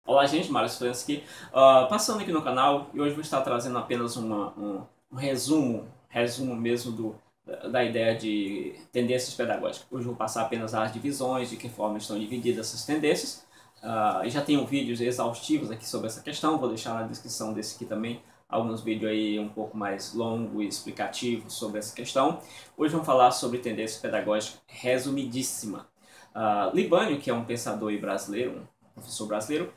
Olá gente, Mário Spransky, passando aqui no canal e hoje vou estar trazendo apenas um resumo mesmo da ideia de tendências pedagógicas. Hoje vou passar apenas as divisões, de que forma estão divididas essas tendências. E já tenho vídeos exaustivos aqui sobre essa questão, vou deixar na descrição desse aqui também alguns vídeos aí um pouco mais longos e explicativos sobre essa questão. Hoje vamos falar sobre tendência pedagógica resumidíssima. Libânio, que é um pensador brasileiro, um professor brasileiro,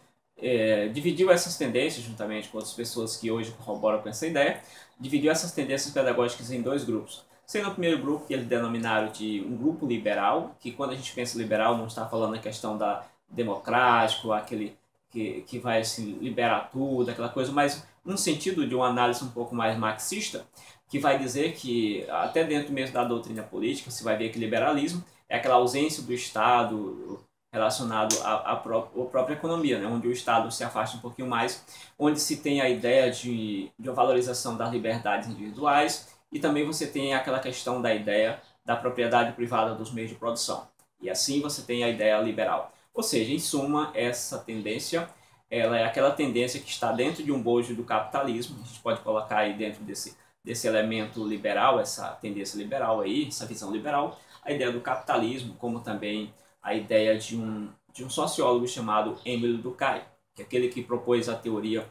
dividiu essas tendências, juntamente com outras pessoas que hoje corroboram com essa ideia, dividiu essas tendências pedagógicas em dois grupos. Sendo o primeiro grupo que eles denominaram de um grupo liberal, que quando a gente pensa liberal não está falando a questão da democrático, aquele que vai assim, liberar tudo, aquela coisa, mas num sentido de uma análise um pouco mais marxista, que vai dizer que, até dentro mesmo da doutrina política, se vai ver que liberalismo é aquela ausência do Estado relacionado à própria economia, né? Onde o Estado se afasta um pouquinho mais, onde se tem a ideia de uma valorização das liberdades individuais e também você tem aquela questão da ideia da propriedade privada dos meios de produção. E assim você tem a ideia liberal. Ou seja, em suma, essa tendência ela é aquela tendência que está dentro de um bojo do capitalismo. A gente pode colocar aí dentro desse elemento liberal, essa tendência liberal aí, essa visão liberal, a ideia do capitalismo, como também a ideia de um sociólogo chamado Émile Durkheim, que é aquele que propôs a teoria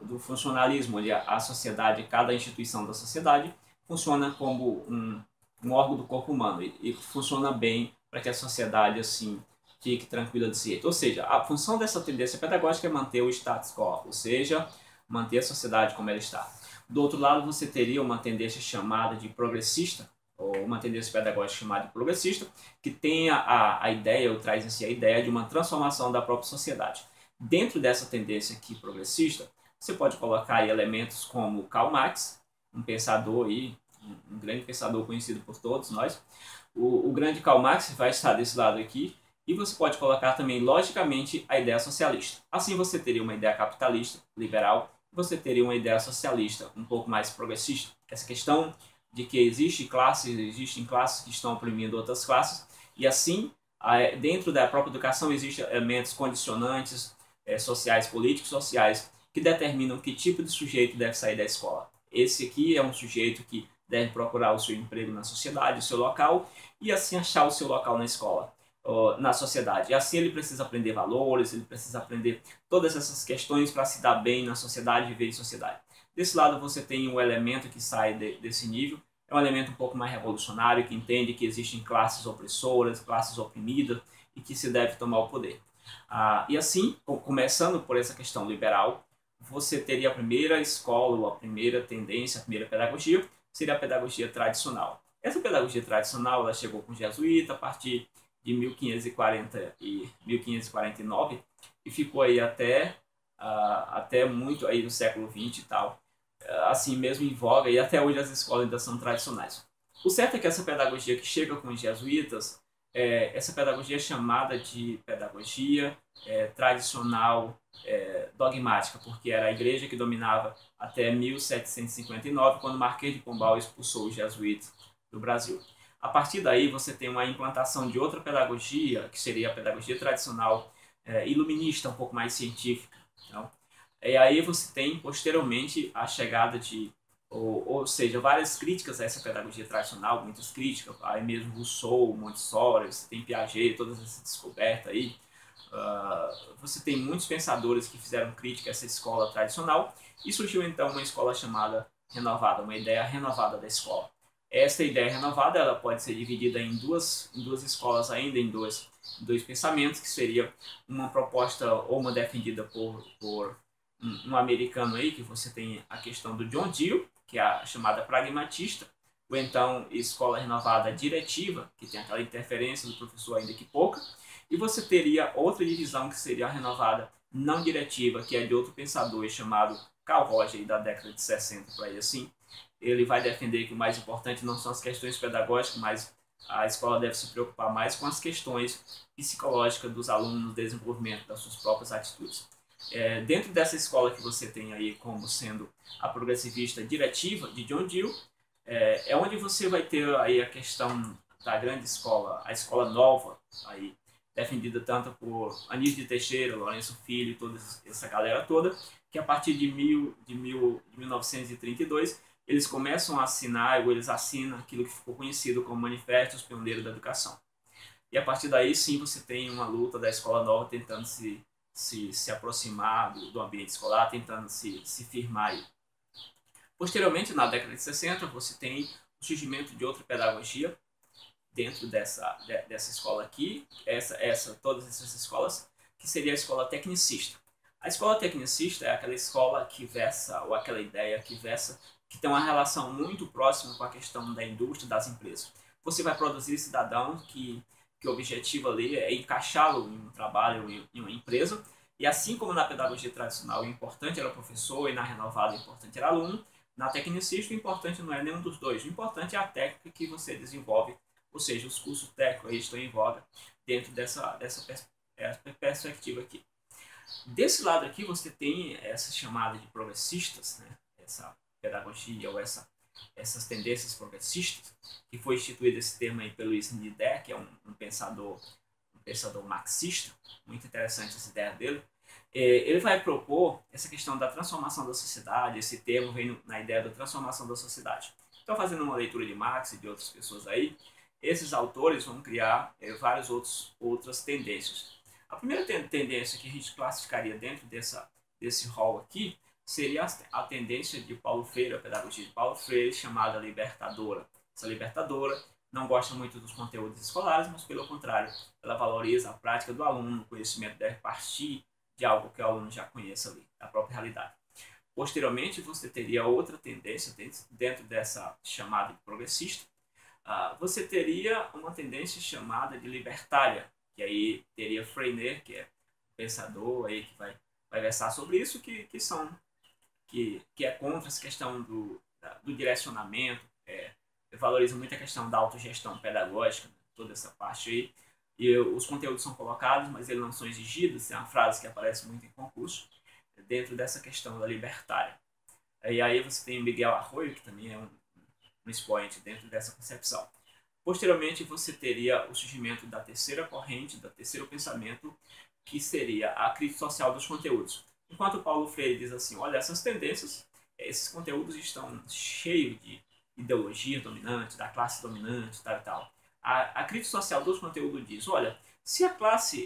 do funcionalismo, onde a sociedade, cada instituição da sociedade, funciona como um órgão do corpo humano e funciona bem para que a sociedade assim fique tranquila de si. Ou seja, a função dessa tendência pedagógica é manter o status quo, ou seja, manter a sociedade como ela está. Do outro lado, você teria uma tendência chamada de progressista, ou uma tendência pedagógica chamada de progressista, que tem a ideia, ou traz em si a ideia de uma transformação da própria sociedade. Dentro dessa tendência aqui progressista, você pode colocar aí elementos como Karl Marx, um pensador aí, um grande pensador conhecido por todos nós. O grande Karl Marx vai estar desse lado aqui, e você pode colocar também, logicamente, a ideia socialista. Assim você teria uma ideia capitalista, liberal, você teria uma ideia socialista, um pouco mais progressista. Essa questão de que existem classes que estão oprimindo outras classes, e assim, dentro da própria educação, existem elementos condicionantes sociais, políticos, sociais, que determinam que tipo de sujeito deve sair da escola. Esse aqui é um sujeito que deve procurar o seu emprego na sociedade, o seu local, e assim achar o seu local na escola, na sociedade. E assim ele precisa aprender valores, ele precisa aprender todas essas questões para se dar bem na sociedade, viver em sociedade. Desse lado você tem um elemento que sai desse nível, é um elemento um pouco mais revolucionário, que entende que existem classes opressoras, classes oprimidas e que se deve tomar o poder. E assim, começando por essa questão liberal, você teria a primeira escola, ou a primeira tendência, a primeira pedagogia, seria a pedagogia tradicional. Essa pedagogia tradicional ela chegou com os jesuítas a partir de 1540 e 1549 e ficou aí até muito aí no século XX e tal, assim mesmo em voga, e até hoje as escolas ainda são tradicionais. O certo é que essa pedagogia que chega com os jesuítas, essa pedagogia é chamada de pedagogia tradicional dogmática, porque era a igreja que dominava até 1759, quando Marquês de Pombal expulsou os jesuítas do Brasil. A partir daí você tem uma implantação de outra pedagogia, que seria a pedagogia tradicional iluminista, um pouco mais científica. Então, e aí você tem, posteriormente, a chegada ou seja, várias críticas a essa pedagogia tradicional, muitas críticas, aí mesmo Rousseau, Montessori, você tem Piaget, todas essas descobertas aí. Você tem muitos pensadores que fizeram crítica a essa escola tradicional, e surgiu então uma escola chamada renovada, uma ideia renovada da escola. Esta ideia renovada ela pode ser dividida em duas escolas ainda, em dois pensamentos, que seria uma proposta ou uma defendida por um americano aí, que você tem a questão do John Dewey, que é a chamada pragmatista, ou então escola renovada diretiva, que tem aquela interferência do professor ainda que pouca, e você teria outra divisão que seria a renovada não diretiva, que é de outro pensador chamado Carl Roger, da década de 60, por aí assim. Ele vai defender que o mais importante não são as questões pedagógicas, mas a escola deve se preocupar mais com as questões psicológicas dos alunos no desenvolvimento das suas próprias atitudes. Dentro dessa escola que você tem aí como sendo a progressivista diretiva de John Dewey, onde você vai ter aí a questão da grande escola, a escola nova, aí, defendida tanto por Anísio de Teixeira, Lourenço Filho e toda essa galera toda, que a partir de 1932 eles começam a assinar, ou eles assinam aquilo que ficou conhecido como Manifesto dos Pioneiros da Educação. E a partir daí, sim, você tem uma luta da escola nova tentando se aproximar do ambiente escolar, tentando se firmar aí. Posteriormente, na década de 60, você tem o surgimento de outra pedagogia dentro dessa escola aqui, todas essas escolas, que seria a escola tecnicista. A escola tecnicista é aquela escola que versa, ou aquela ideia que versa, que tem uma relação muito próxima com a questão da indústria, das empresas. Você vai produzir cidadão que o objetivo ali é encaixá-lo em um trabalho, em uma empresa, e assim como na pedagogia tradicional o importante era o professor e na renovada o importante era o aluno, na tecnicista o importante não é nenhum dos dois, o importante é a técnica que você desenvolve, ou seja, os cursos técnicos aí estão em voga dentro dessa perspectiva aqui. Desse lado aqui você tem essa chamada de progressistas, né? Essa pedagogia ou essas tendências progressistas, que foi instituído esse termo aí pelo Luiz Nidé, que é um pensador marxista, muito interessante essa ideia dele. Ele vai propor essa questão da transformação da sociedade, esse termo vem na ideia da transformação da sociedade. Então, fazendo uma leitura de Marx e de outras pessoas aí, esses autores vão criar várias outras tendências. A primeira tendência que a gente classificaria dentro desse rol aqui seria a tendência de Paulo Freire, a pedagogia de Paulo Freire, chamada libertadora. Essa libertadora não gosta muito dos conteúdos escolares, mas pelo contrário, ela valoriza a prática do aluno, o conhecimento deve partir de algo que o aluno já conheça ali, da própria realidade. Posteriormente, você teria outra tendência dentro dessa chamada de progressista. Você teria uma tendência chamada de libertária, que aí teria Freire, que é pensador aí que vai versar sobre isso, que é contra essa questão do direcionamento, valoriza muito a questão da autogestão pedagógica, toda essa parte aí. E os conteúdos são colocados, mas eles não são exigidos. É uma frase que aparece muito em concurso, dentro dessa questão da libertária. E aí você tem Miguel Arroyo, que também é um expoente dentro dessa concepção. Posteriormente, você teria o surgimento da terceira corrente, do terceiro pensamento, que seria a crítica social dos conteúdos. Enquanto Paulo Freire diz assim, olha, essas tendências, esses conteúdos estão cheios de ideologia dominante, da classe dominante, tal e tal. A crítica social dos conteúdos diz, olha, se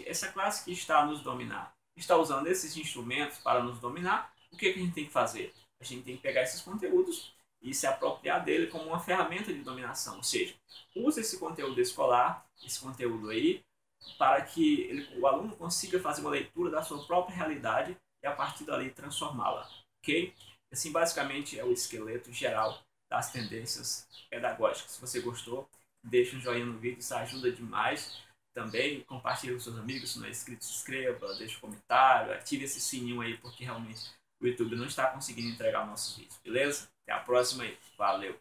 essa classe que está a nos dominar, está usando esses instrumentos para nos dominar, o que a gente tem que fazer? A gente tem que pegar esses conteúdos e se apropriar dele como uma ferramenta de dominação, ou seja, usa esse conteúdo escolar, esse conteúdo aí, para que o aluno consiga fazer uma leitura da sua própria realidade e a partir dali transformá-la, ok? Assim, basicamente, é o esqueleto geral das tendências pedagógicas. Se você gostou, deixa um joinha no vídeo, isso ajuda demais. Também compartilhe com seus amigos, se não é inscrito, se inscreva, deixe um comentário, ative esse sininho aí, porque realmente o YouTube não está conseguindo entregar nossos vídeos, beleza? Até a próxima aí, valeu!